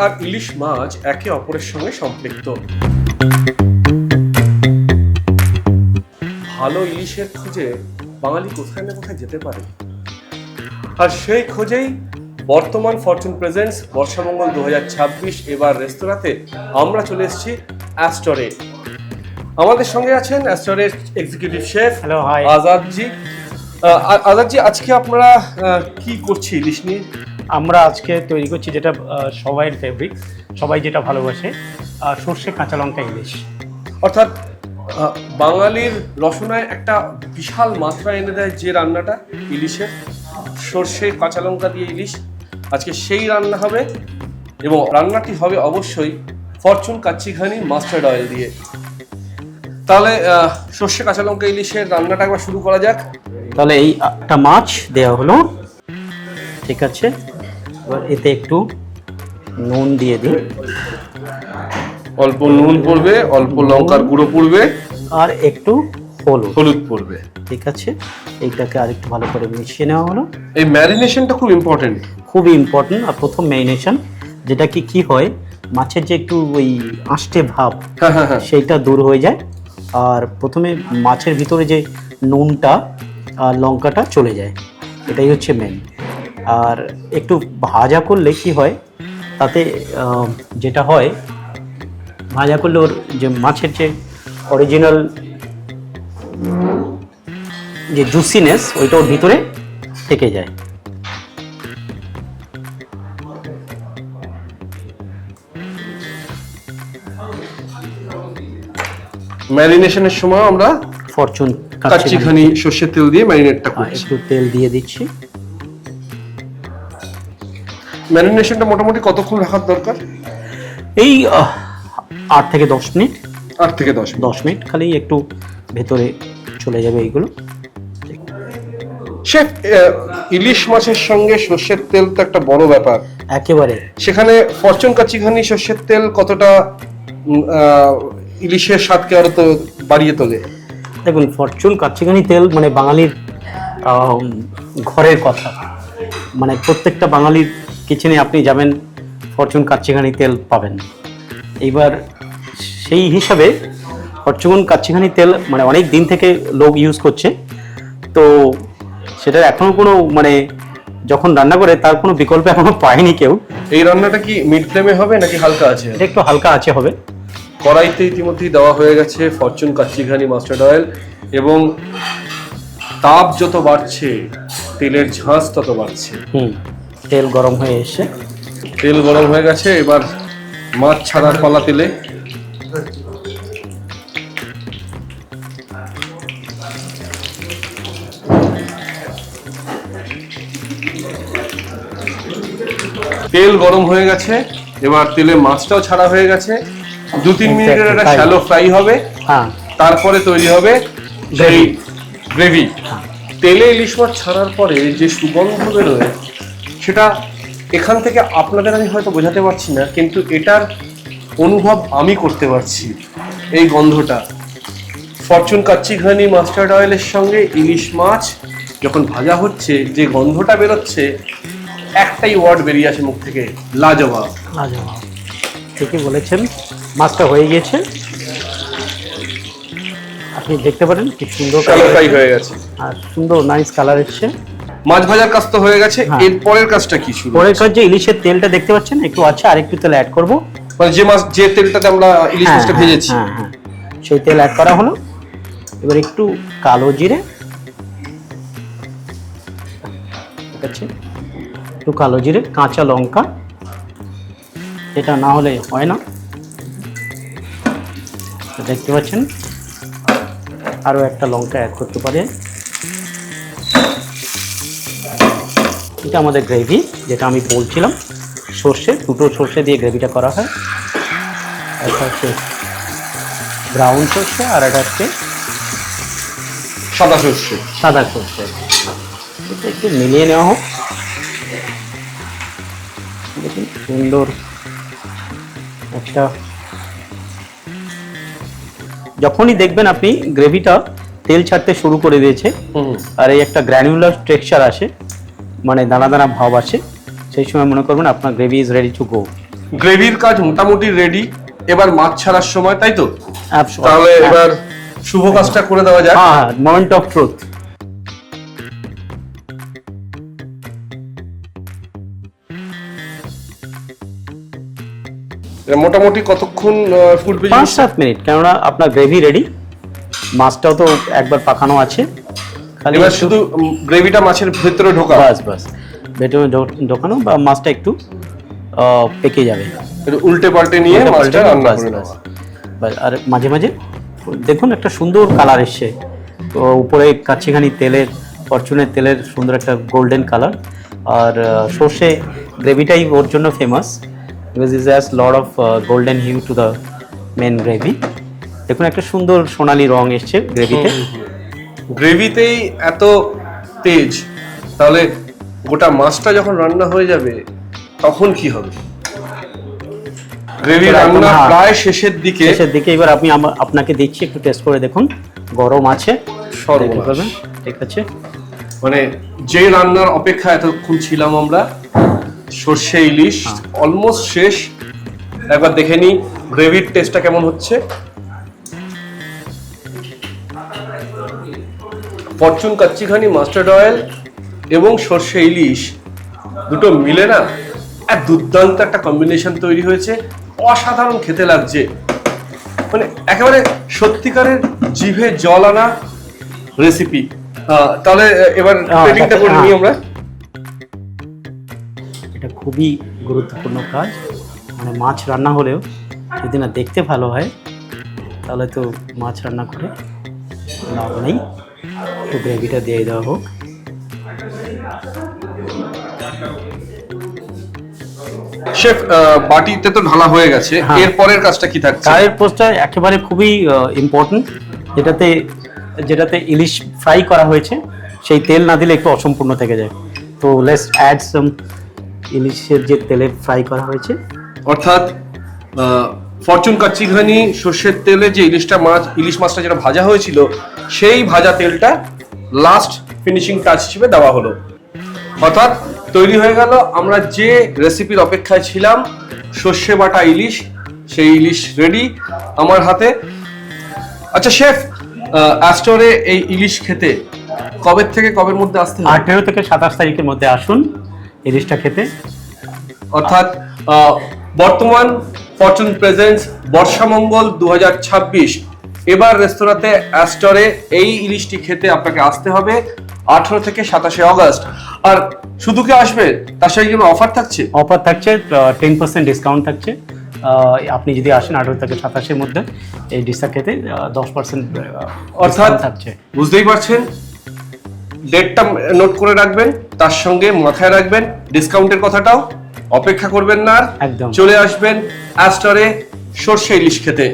আর ইলিশ মাছ একে অপরের সঙ্গে সম্পৃক্ত। ভালো ইলিশের খোঁজে বাঙালি কোথায় না কোথায় যেতে পারে, আর সেই খোঁজেই বর্তমান ফরচুন প্রেজেন্টস বর্ষামঙ্গল 2026 এবার রেস্তোরাঁতে আমরা চলে এসেছি অ্যাস্টরে। আমাদের সঙ্গে আছেন অ্যাস্টরের এক্সিকিউটিভ শেফ হ্যালো, হাই আজাদজি। আজাদজি, আজকে আপনারা কি করছি ইলিশ নিয়ে? আমরা আজকে তৈরি করছি যেটা সবাইয়ের ফেভারিট, সবাই যেটা ভালোবাসে, সর্ষে কাঁচা লঙ্কা ইলিশ। অর্থাৎ বাঙালির রসনায় একটা বিশাল মাত্রা এনে দেয় যে রান্নাটা ইলিশের, সর্ষে কাঁচা লঙ্কা দিয়ে ইলিশ। আজকে সেই রান্না হবে এবং রান্নাটি হবে অবশ্যই ফরচুন কাচ্চিঘানি মাস্টার্ড অয়েল দিয়ে। তাহলে সর্ষে কাঁচা লঙ্কা ইলিশের রান্নাটা একবার শুরু করা যাক। তাহলে এই একটা মাছ দেওয়া হলো, ঠিক আছে। এবার এতে একটু নুন দিয়ে দিই, অল্প নুন পড়বে, অল্প লঙ্কার গুঁড়ো পড়বে, আর একটু হলুদ পড়বে, ঠিক আছে। এইটাকে আরেকটু ভালো করে মিশিয়ে নেওয়া হলো। এই ম্যারিনেশনটা খুব ইম্পর্টেন্ট, খুবই ইম্পর্টেন্ট। আর প্রথম ম্যারিনেশন যেটা কি হয়, মাছের যে একটু ওই আষ্টে ভাব সেইটা দূর হয়ে যায়, আর প্রথমে মাছের ভিতরে যে নুনটা আর লঙ্কাটা চলে যায়, এটাই হচ্ছে মেন। আর একটু ভাজা করলে কি হয়, তাতে যেটা হয়, ভাজা করলে ওর যে মাছের যে অরিজিনাল যে জুসিনেস ওইটা ওর ভিতরে থেকে যায়। ম্যারিনেশনের সময় আমরা ফরচুন কাচ্চিঘানি সর্ষের তেল দিয়ে ম্যারিনেটটা করছি। একটু তেল দিয়ে দিচ্ছি। ম্যারিনেশনটা মোটামুটি কতক্ষণ রাখার দরকার? এই 8 থেকে 10 মিনিট। 8 থেকে 10 মিনিট, খালি একটু ভেতরে চলে যাবে এইগুলো। শেফ, ইলিশ মাছের সঙ্গে সর্ষের তেল তো একটা বড় ব্যাপার একেবারে। সেখানে ফরচুন কাচ্চিঘানি সর্ষের তেল কতটা ইলিশের স্বাদকে আরো তো বাড়িয়ে তোলে? দেখুন, ফরচুন কাচ্চিঘানি তেল মানে বাঙালির ঘরের কথা, মানে প্রত্যেকটা বাঙালির কিচেনে আপনি যাবেন ফরচুন কাচ্চিঘানি তেল পাবেন। এইবার সেই হিসাবে ফরচুন কাচ্চিঘানি তেল মানে অনেক দিন থেকে লোক ইউজ করছে, তো সেটার এখনো কোনো মানে যখন রান্না করে তার কোনো বিকল্প এখনো পায়নি কেউ। এই রান্নাটা কি মিড ফ্লেমে হবে নাকি হালকা আছে? এটা একটু হালকা আছে হবে। কড়াইতে ইতিমধ্যেই দেওয়া হয়ে গেছে ফরচুন কাচ্চিঘানি মাস্টার্ড অয়েল, এবং তাপ যত বাড়ছে তেলের ঝাঁজ তত বাড়ছে। তেল গরম হয়ে এসে, তেল গরম হয়ে গেছে, এবার মাছ ছাড়ার পালা তেলে। তেল গরম হয়ে গেছে, এবার তেলে মাছটাও ছাড়া হয়ে গেছে। 2-3 মিনিটের একটা শ্যালো ফ্রাই হবে, তারপরে তৈরি হবে সেই গ্রেভি। তেলে ইলিশ মাছ ছাড়ার পরে যে সুগন্ধ বেরোয়, সেটা এখান থেকে আপনাদের আমি হয়তো বোঝাতে পারছি না, কিন্তু এটার অনুভব আমি করতে পারছি। এই গন্ধটা ফরচুন কাচ্চিঘানি মাস্টার্ড অয়েলের সঙ্গে ইলিশ মাছ যখন ভাজা হচ্ছে, যে গন্ধটা বেরোচ্ছে, একটাই ওয়ার্ড বেরিয়ে আসে মুখ থেকে, লাজবাব। লাজবাব, ঠিকই বলেছেন। মাছটা হয়ে গেছে, আপনি দেখতে পারেন কি সুন্দর ফ্রাই হয়ে গেছে, আর সুন্দর নাইস কালার এসছে। মাছ ভাজার কাজ তো হয়ে গেছে, এর পরের কাজটা কি শুরু? পরের কাজ যে ইলিশের তেলটা দেখতে পাচ্ছেন একটু আছে, আর একটু তেল অ্যাড করব, মানে যে তেলটাতে আমরা ইলিশ মাছটা ভেজেছি, সেই তেল অ্যাড করা হলো। এবার একটু কালো জিরে, ঠিক আছে, একটু কালো জিরে, কাঁচা লঙ্কা, এটা না হলে হয় না, দেখতে পাচ্ছেন। আরও একটা লঙ্কা অ্যাড করতে পারে। এটা আমাদের গ্রেভি, যেটা আমি বলছিলাম, সর্ষে, দুটো সর্ষে দিয়ে গ্রেভিটা করা হয়। একটা হচ্ছে ব্রাউন সর্ষে, আর একটা হচ্ছে সাদা সর্ষে। এটা একটু মিলিয়ে নেওয়া হোক। দেখুন সুন্দর একটা, যখনই দেখবেন আপনি গ্রেভিটা তেল ছাড়তে শুরু করে দিয়েছে, আর এই একটা গ্র্যানুলার টেক্সচার আসে, মানে দানা দানা ভাব আসে, সেই সময় মনে করবেন আপনার gravy is ready to go. গ্রেভির কাজ মোটামুটি রেডি, এবার মাছ ছাড়ার সময়, তাই তো? Absolutely. তাহলে এবার শুভ কাজটা করে দেওয়া যাক। হ্যাঁ, মোমেন্ট অফ ট্রুথ। মোটামুটি কতক্ষণ ফুটবে? 5-7 মিনিট, কেননা আপনার গ্রেভি রেডি, মাছটাও তো একবার পাকানো আছে, খালি এবার শুধু গ্রেভিটা মাছের ভেতরে ঢোকা। বাস বাস, ভেতরে ঢোকানো বা মাছটা একটু পেকে যাবে, উল্টে পাল্টে নিয়ে মাছটা রান্না করে নেওয়া। আর মাঝে মাঝে দেখুন একটা সুন্দর কালার এসছে, তো উপরে কাচ্চিঘানি তেলের, ফরচুনের তেলের সুন্দর একটা গোল্ডেন কালার। আর সর্ষে গ্রেভিটাই ওর জন্য famous, because is as lot of golden hue to the main gravy. দেখুন একটা সুন্দর সোনালি রং এসছে গ্রেভিতে। গ্রেভিতেই এত তেজ, তাহলে গোটা মাছটা যখন রান্না হয়ে যাবে তখন কি হবে? গ্রেভি রান্না প্রায় শেষের দিকে। এবার আমি আপনাকে দিচ্ছি, একটু টেস্ট করে দেখুন, গরম আছে, ঠিক আছে। মানে যে রান্নার অপেক্ষা এতক্ষণ ছিলাম আমরা, সর্ষে ইলিশ অলমোস্ট শেষ। একবার দেখে নি গ্রেভির টেস্টটা কেমন হচ্ছে। ফরচুন কাচ্চিঘানি মাস্টার্ড অয়েল এবং সর্ষে ইলিশ দুটো মিলে না এক দুর্দান্ত একটা কম্বিনেশন তৈরি হয়েছে, অসাধারণ খেতে লাগছে। মানে একেবারে সত্যিকারের জিভে জল আনা রেসিপি। তাহলে এবার প্লেটিংটা করে নিই আমরা। এটা খুবই গুরুত্বপূর্ণ কাজ, মানে মাছ রান্না হলেও যদি না দেখতে ভালো হয় তাহলে তো মাছ রান্না করে লাভ নেই। একটু গ্রেভিটা দিয়ে দেওয়া হোক। শেফ, বাটিতে তো ঢালা হয়ে গেছে, এরপরের কাজটা কি থাকছে? চায়ের পোস্টটা একেবারে খুবই ইম্পর্টেন্ট, যেটাতে ইলিশ ফ্রাই করা হয়েছে, সেই তেল না দিলে একটু অসম্পূর্ণ থেকে যায়। তো লেটস অ্যাড সাম ইলিশের যে তেলে ফ্রাই করা হয়েছে, অর্থাৎ ফরচুন কাচ্চিঘানি সর্ষের তেলে যে ইলিশ মাছটা যেটা ভাজা হয়েছিল, সেই ভাজা তেলটা লাস্ট ফিনিশিং টাচ হিসেবে দেওয়া হলো। অর্থাৎ তৈরি হয়ে গেল আমরা যে রেসিপির অপেক্ষায় ছিলাম, সর্ষে বাটা ইলিশ। সেই ইলিশ রেডি আমার হাতে। আচ্ছা শেফ, অ্যাস্টরে এই ইলিশ খেতে কবে থেকে কবের মধ্যে আসতে হবে? 18 থেকে 27 তারিখের মধ্যে আসুন ইলিশটা খেতে। অর্থাৎ বর্তমান ফরচুন প্রেজেন্স বর্ষামঙ্গল 2026, এবার রেস্তোরাঁতে অ্যাস্টরে এই ইলিশটি খেতে আপনাকে আসতে হবে 18 থেকে 27 অগস্ট। আর শুধু কি আসবে, তার সঙ্গে কোনো অফার থাকছে? অফার থাকছে, 10% ডিসকাউন্ট থাকছে। আপনি যদি আসেন 18 থেকে 27-এর মধ্যে এই ডিশটা খেতে 10% অর্থাৎ থাকছে। বুঝতেই পারছেন, ডেটটা নোট করে রাখবেন, তার সঙ্গে মাথায় রাখবেন ডিসকাউন্টের কথাটাও। অপেক্ষা করবেন না আর, একদম চলে আসবেন অ্যাস্টরে সর্ষে ইলিশ খেতে।